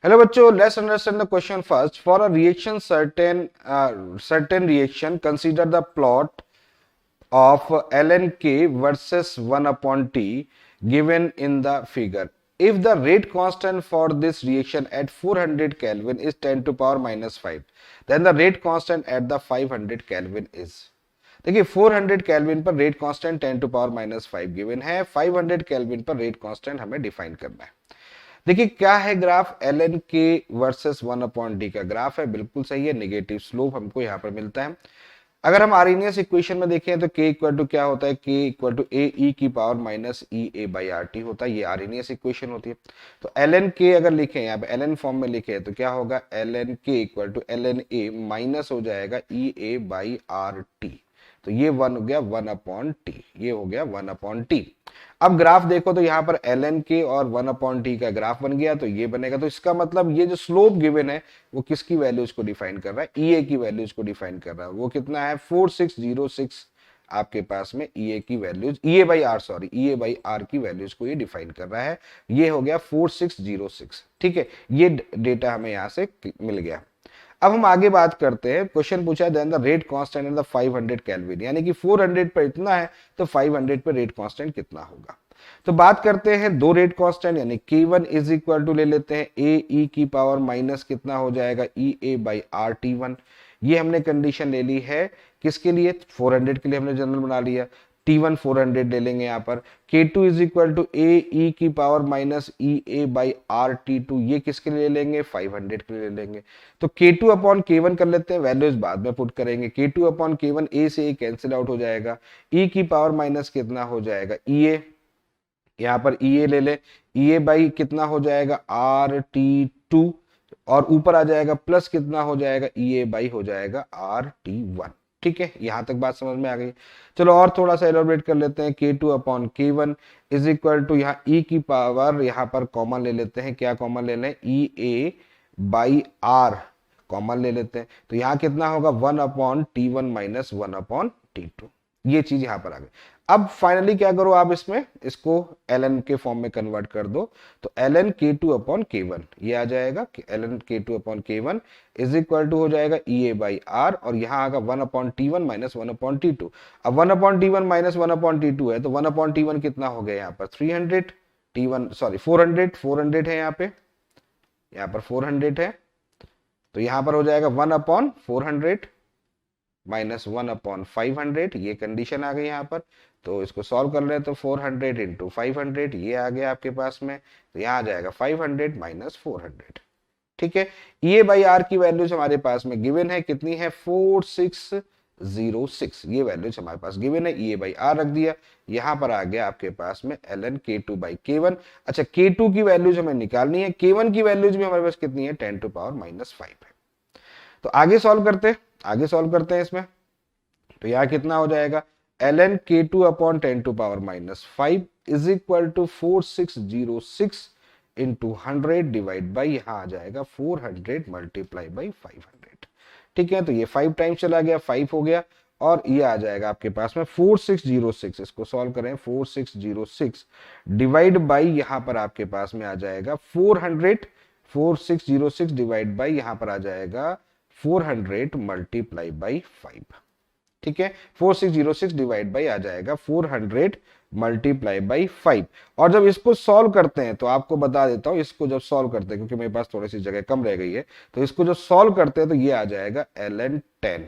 Hello बच्चों, let's understand the question first. For a reaction certain reaction, consider the plot of ln k versus 1 upon t given in the figure. If the rate constant for this reaction at 400 Kelvin is 10 to power minus 5, then the rate constant at the 500 Kelvin is. देखिए 400 kelvin पर rate constant 10 to power minus 5 given है, 500 kelvin पर rate constant हमें define करना है। देखिए क्या है ग्राफ, एल एन के वर्सेस 1 अपॉन डी का ग्राफ है, बिल्कुल सही है, नेगेटिव स्लोप हमको यहाँ पर मिलता है। अगर हम आर्हेनियस इक्वेशन में देखें तो k इक्वल टू क्या होता है, k equal to A E की power minus E A by R T होता है, ये आर्हेनियस इक्वेशन होती है। तो एल एन के अगर लिखें यहाँ पे एल एन फॉर्म में लिखे तो क्या होगा, L N K equal to L N A minus हो जाएगा E A by R T. तो ये वन हो गया 1 अपॉन टी, ये हो गया 1 अपॉन टी। अब ग्राफ देखो तो यहाँ पर एल एन के और 1 अपॉन टी का ग्राफ बन गया, तो ये बनेगा। तो इसका मतलब ये जो स्लोप गिवन है वो किसकी वैल्यूज को डिफाइन कर रहा है, ई ए की वैल्यूज को डिफाइन कर रहा है। वो कितना है 4606 आपके पास में ई ए की values, E A by R sorry, E A by R की वैल्यूज को ये डिफाइन कर रहा है। ये हो गया 4606, ठीक है, ये डेटा हमें यहाँ से मिल गया। अब हम आगे बात करते हैं, क्वेश्चन पूछा है then the rate constant in the 500 kelvin, यानी कि 400 पर इतना है तो 500 पर रेट कांस्टेंट कितना होगा। तो बात करते हैं दो रेट कांस्टेंट, यानी K1 इज इक्वल टू ले लेते हैं ए ई की पावर माइनस कितना हो जाएगा E A by R T one. ये हमने कंडीशन ले ली है किसके लिए, 400 के लिए हमने जनरल बना लिया। T1 400 ले लेंगे यहाँ पर। K2 is equal to A E की power minus E A by R T two, ये किसके लिए ले लेंगे, 500 के लिए ले लेंगे। तो K2 अपॉन K1 कर लेते हैं, वैल्यूज बाद में पुट करेंगे। K2 अपॉन K1 ए से ए कैंसिल आउट हो जाएगा, ई की पावर माइनस कितना हो जाएगा ई ए, यहाँ पर ई ए ले ले, ई ए बाई कितना हो जाएगा आर टी टू, और ऊपर आ जाएगा प्लस कितना हो जाएगा ई ए बाई हो जाएगा आर टी वन। ठीक है, यहां तक बात समझ में आ गई। चलो और थोड़ा सा एलोबरेट कर लेते हैं। K2 upon K1 is equal to यहाँ ई की पावर, यहाँ पर कॉमन ले लेते हैं, क्या कॉमन ले लें, ई ए बाई आर कॉमन ले लेते हैं। तो यहाँ कितना होगा 1 upon T1 minus 1 upon T2, ये चीज यहाँ पर आ गई। अब फाइनली क्या करो आप, इसमें इसको ln के फॉर्म में कन्वर्ट कर दो, तो ln K2 अपॉन K1 ये आ जाएगा, ln K2 upon K1 is equal to हो जाएगा ई ए बाई आर, और यहाँ आएगा 1 upon T1 minus 1 upon T2। अब 1 upon T1 minus 1 upon T2 है, तो 1 अपॉन T1 कितना हो गया यहाँ पर 300, T1 सॉरी 400 है, यहाँ पर 400 है, तो यहाँ पर हो जाएगा 1 अपॉन 400 माइनस 1 अपॉन 500, ये कंडीशन आ गई यहाँ पर। तो इसको सॉल्व कर रहे हैं तो 400 इंटू 500 ये आ गया आपके पास में, तो यहाँ आ जाएगा 500 माइनस 400। ठीक है, ये बाई आर की वैल्यूज हमारे पास में गिवन है, कितनी है 4606, ये वैल्यूज हमारे पास गिवन है, ये बाई आर रख दिया। यहाँ पर आ गया आपके पास में ln K2 बाई K1। अच्छा, K2 की वैल्यूज हमें निकालनी है, K1 की वैल्यूज भी हमारे पास कितनी है 10 टू पावर माइनस 5 है। तो आगे सॉल्व करते हैं इसमें। तो यहाँ कितना हो जाएगा ln K2 upon 10 to power minus 5 is equal to 4606 into 100 divide by, यहाँ आ जाएगा 400 मल्टीप्लाई बाई 500। ठीक है, तो ये 5 टाइम्स चला गया, 5 हो गया, और ये आ जाएगा आपके पास में 4606। इसको सॉल्व करें, 4606 डिवाइड बाई, यहाँ पर आपके पास में आ जाएगा 4606 डिवाइड बाई, यहाँ पर आ जाएगा 400 मल्टीप्लाई बाई 5। ठीक है, 4606 डिवाइड बाई आ जाएगा 400 मल्टीप्लाई बाई 5। और जब इसको सॉल्व करते हैं तो आपको बता देता हूं, इसको जब सॉल्व करते हैं, क्योंकि मेरे पास थोड़ी सी जगह कम रह गई है, तो इसको जब सॉल्व करते हैं तो ये आ जाएगा ln 10,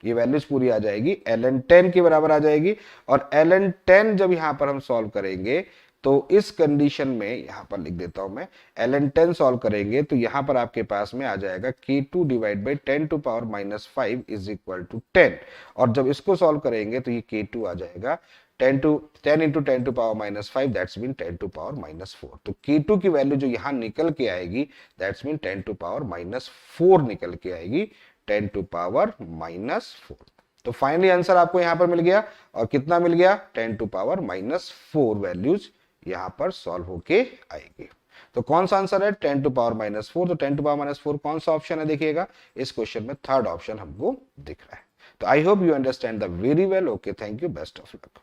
ये वैल्यूज पूरी आ जाएगी, ln 10 के बराबर आ जाएगी। और ln 10 जब यहां पर हम सॉल्व करेंगे तो इस कंडीशन में, यहां पर लिख देता हूं मैं, ln 10 सॉल्व करेंगे तो यहां पर आपके पास में आ जाएगा K2 divide by 10 to power minus 5 is equal to 10। और जब इसको सॉल्व करेंगे तो ये K2 आ जाएगा 10 into 10 to power minus 5, that's mean 10 to power minus 4। तो K2 की वैल्यू जो यहां निकल के आएगी, that's mean 10 to power minus 4 निकल के आएगी, 10 टू पावर माइनस 4। तो फाइनली आंसर आपको यहां पर मिल गया, और कितना मिल गया 10 टू पावर माइनस 4 वैल्यूज यहां पर सॉल्व होके आएगी। तो कौन सा आंसर है 10 टू पावर माइनस 4, तो 10 टू पावर माइनस 4 कौन सा ऑप्शन है, देखिएगा इस क्वेश्चन में थर्ड ऑप्शन हमको दिख रहा है। तो I hope you understand the very well. Okay, thank you, best of luck.